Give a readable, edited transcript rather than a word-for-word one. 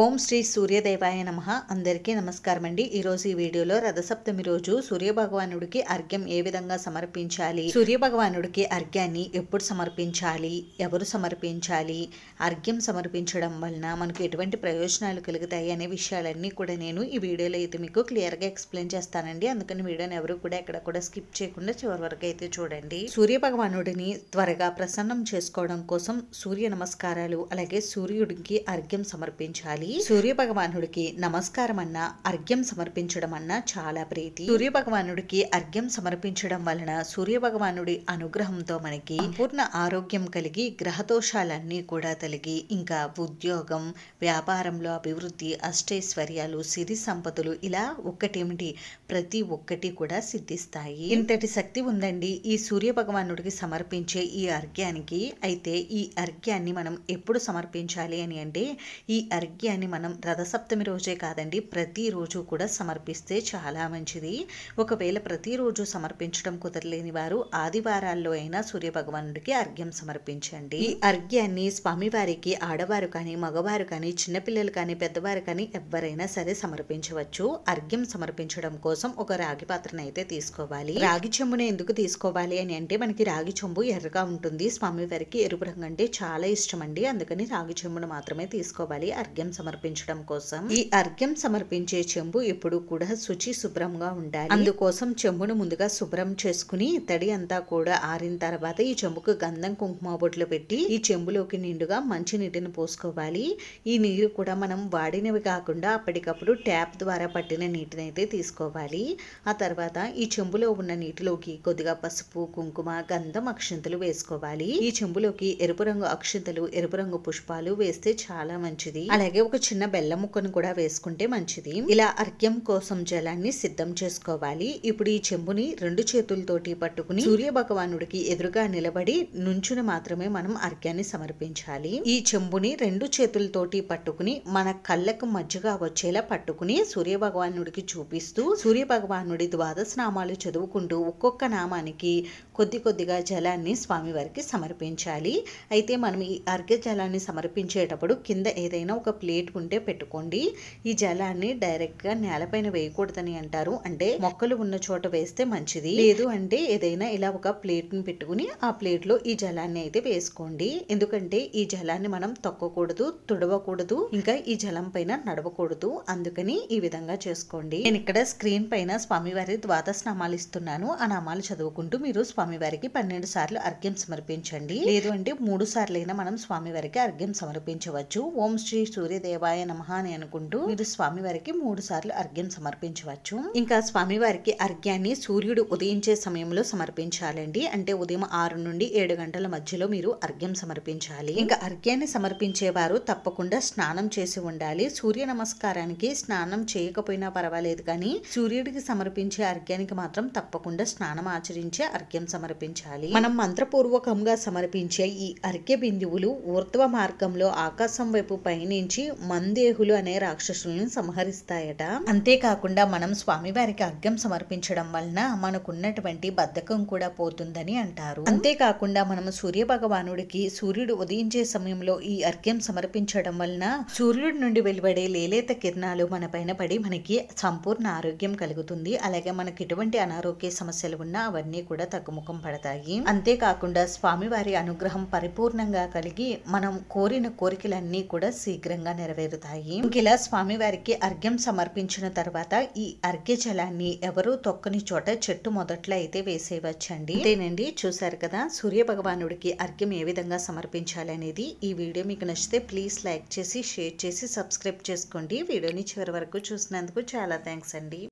ఓం శ్రీ సూర్యదేవాయ నమః. అందరికీ నమస్కారం అండి. ఈ రోజు ఈ వీడియోలో రథసప్తమి రోజు సూర్య భగవానుడికి అర్ఘ్యం ఏ విధంగా సమర్పించాలి, సూర్య భగవానుడికి అర్ఘ్యాన్ని ఎప్పుడు సమర్పించాలి, ఎవరు సమర్పించాలి, అర్ఘ్యం సమర్పించడం వలన మనకు ఎటువంటి ప్రయోజనాలు కలుగుతాయి అనే విషయాలన్నీ కూడా నేను ఈ వీడియోలో అయితే మీకు క్లియర్గా ఎక్స్ప్లెయిన్ చేస్తానండి. అందుకని వీడియోని ఎవరు కూడా ఎక్కడ కూడా స్కిప్ చేయకుండా చివరి వరకు అయితే చూడండి. సూర్య భగవానుడిని త్వరగా ప్రసన్నం చేసుకోవడం కోసం సూర్య నమస్కారాలు అలాగే సూర్యుడికి అర్ఘ్యం సమర్పించాలి. సూర్య భగవానుడికి నమస్కారం అన్నా అర్ఘ్యం సమర్పించడం అన్నా చాలా ప్రీతి. సూర్య భగవానుడికి అర్ఘ్యం సమర్పించడం వలన సూర్య భగవానుడి అనుగ్రహంతో మనకి పూర్ణ ఆరోగ్యం కలిగి గ్రహదోషాలన్నీ కూడా తొలగి ఇంకా ఉద్యోగం, వ్యాపారంలో అభివృద్ధి, అష్టైశ్వర్యాలు, సిరి సంపదలు ఇలా ఒక్కటేమిటి ప్రతి ఒక్కటి కూడా సిద్ధిస్తాయి. ఇంతటి శక్తి ఉందండి ఈ సూర్య భగవానుడికి సమర్పించే ఈ అర్ఘ్యానికి. అయితే ఈ అర్ఘ్యాన్ని మనం ఎప్పుడు సమర్పించాలి అని అంటే ఈ అర్ఘ్యాన్ని మనం రథసప్తమి రోజే కాదండి ప్రతిరోజు కూడా సమర్పిస్తే చాలా మంచిది. ఒకవేళ ప్రతిరోజు సమర్పించడం కుదరలేని వారు ఆదివారాల్లో అయినా సూర్య భగవానుడికి అర్ఘ్యం సమర్పించండి. ఈ అర్ఘ్యాన్ని స్వామివారికి ఆడవారు కానీ మగవారు కానీ చిన్నపిల్లలు కానీ పెద్దవారు కానీ ఎవరైనా సరే సమర్పించవచ్చు. అర్ఘ్యం సమర్పించడం కోసం ఒక రాగి పాత్రను అయితే తీసుకోవాలి. రాగి చెంబుని ఎందుకు తీసుకోవాలి అని అంటే మనకి రాగి చెంబు ఎర్రగా ఉంటుంది, స్వామివారికి ఎరుపు రంగు అంటే చాలా ఇష్టం అండి. అందుకని రాగి చెంబును మాత్రమే తీసుకోవాలి అర్ఘ్యం సమర్పించడం కోసం. ఈ అర్ఘ్యం సమర్పించే చెంబు ఎప్పుడు కూడా శుచి శుభ్రంగా ఉండాలి. అందుకోసం చెంబును ముందుగా శుభ్రం చేసుకుని తడి అంతా కూడా ఆరిన తర్వాత ఈ చెంబుకు గంధం కుంకుమ బొట్లు పెట్టి ఈ చెంబులోకి నిండుగా మంచి నీటిని పోసుకోవాలి. ఈ నీరు కూడా మనం వాడినవి కాకుండా అప్పటికప్పుడు ట్యాప్ ద్వారా పట్టిన నీటిని అయితే తీసుకోవాలి. ఆ తర్వాత ఈ చెంబులో ఉన్న నీటిలోకి కొద్దిగా పసుపు, కుంకుమ, గంధం, అక్షింతలు వేసుకోవాలి. ఈ చెంబులోకి ఎరుపు రంగు అక్షింతలు, ఎరుపు రంగు పుష్పాలు వేస్తే చాలా మంచిది. అలాగే ఒక చిన్న బెల్లం ముక్కను కూడా వేసుకుంటే మంచిది. ఇలా అర్ఘ్యం కోసం జలాన్ని సిద్ధం చేసుకోవాలి. ఇప్పుడు ఈ చెంబుని రెండు చేతులతోటి పట్టుకుని సూర్య భగవానుడికి ఎదురుగా నిలబడి నుంచుని మాత్రమే మనం అర్ఘ్యాన్ని సమర్పించాలి. ఈ చెంబుని రెండు చేతులతోటి పట్టుకుని మన కళ్ళకు మధ్యగా వచ్చేలా పట్టుకుని సూర్య భగవానుడికి చూపిస్తూ సూర్య భగవానుడి ద్వాదశ నామాలు చదువుకుంటూ ఒక్కొక్క నామానికి కొద్ది కొద్దిగా జలాన్ని స్వామివారికి సమర్పించాలి. అయితే మనం ఈ అర్ఘ్య జలాన్ని సమర్పించేటప్పుడు కింద ఏదైనా ఒక ప్లేట్ ఉంటే పెట్టుకోండి. ఈ జలాన్ని డైరెక్ట్ గా నేలపైన వేయకూడదని అంటారు. అంటే మొక్కలు ఉన్న చోట వేస్తే మంచిది. లేదు అంటే ఏదైనా ఇలా ఒక ప్లేట్ ని పెట్టుకుని ఆ ప్లేట్ లో ఈ జలాన్ని అయితే వేసుకోండి. ఎందుకంటే ఈ జలాన్ని మనం తొక్కకూడదు, తుడవకూడదు, ఇంకా ఈ జలం పైన నడవకూడదు. అందుకని ఈ విధంగా చేసుకోండి. నేను ఇక్కడ స్క్రీన్ పైన స్వామివారి ద్వాదశ నామాలు ఇస్తున్నాను. ఆ నామాలు చదువుకుంటూ మీరు స్వామివారికి 12 సార్లు అర్ఘ్యం సమర్పించండి. లేదు అంటే 3 సార్లైనా మనం స్వామివారికి అర్ఘ్యం సమర్పించవచ్చు. ఓం శ్రీ సూర్యదేవాయ నమః అని అనుకుంటూ మీరు స్వామివారికి 3 సార్లు అర్ఘ్యం సమర్పించవచ్చు. ఇంకా స్వామివారికి అర్ఘ్యాన్ని సూర్యుడు ఉదయించే సమయంలో సమర్పించాలండి. అంటే ఉదయం 6 నుండి 7 గంటల మధ్యలో మీరు అర్ఘ్యం సమర్పించాలి. ఇంకా అర్ఘ్యాన్ని సమర్పించేవారు తప్పకుండా స్నానం చేసి ఉండాలి. సూర్య నమస్కారానికి స్నానం చేయకపోయినా పర్వాలేదు, కానీ సూర్యుడికి సమర్పించే అర్ఘ్యానికి మాత్రం తప్పకుండా స్నానం ఆచరించే అర్ఘ్యం సమర్పించాలి. మనం మంత్రపూర్వకంగా సమర్పించే ఈ అర్ఘ్య బిందువులు ఊర్ధ్వ మార్గంలో ఆకాశం వైపు పయనించి మందేహులు అనే రాక్షసులను సంహరిస్తాయట. అంతేకాకుండా మనం స్వామివారికి అర్ఘ్యం సమర్పించడం వలన మనకున్నటువంటి బద్ధకం కూడా పోతుందని అంటారు. అంతేకాకుండా మనం సూర్య భగవానుడికి సూర్యుడు ఉదయించే సమయంలో ఈ అర్ఘ్యం సమర్పించడం వలన సూర్యుడి నుండి వెలువడే లేలేత కిరణాలు మన పైన పడి మనకి సంపూర్ణ ఆరోగ్యం కలుగుతుంది. అలాగే మనకి ఎటువంటి అనారోగ్య సమస్యలు ఉన్నా అవన్నీ కూడా తగ్గుముఖం పడతాయి. అంతేకాకుండా స్వామివారి అనుగ్రహం పరిపూర్ణంగా కలిగి మనం కోరిన కోరికలన్నీ కూడా శీఘ్రంగా నెరవేరుతాయి. ఇలా స్వామివారికి అర్ఘ్యం సమర్పించిన తర్వాత ఈ అర్ఘ్య జలాన్ని ఎవరు తొక్కని చోట చెట్టు మొదట్లో అయితే వేసేయవచ్చండి. అంతేనండి, చూసారు కదా సూర్య భగవానుడికి అర్ఘ్యం ఏ విధంగా సమర్పించాలి అనేది. ఈ వీడియో మీకు నచ్చితే ప్లీజ్ లైక్ చేసి, షేర్ చేసి, సబ్స్క్రైబ్ చేసుకోండి. వీడియోని చివరి వరకు చూసినందుకు చాలా థ్యాంక్స్ అండి.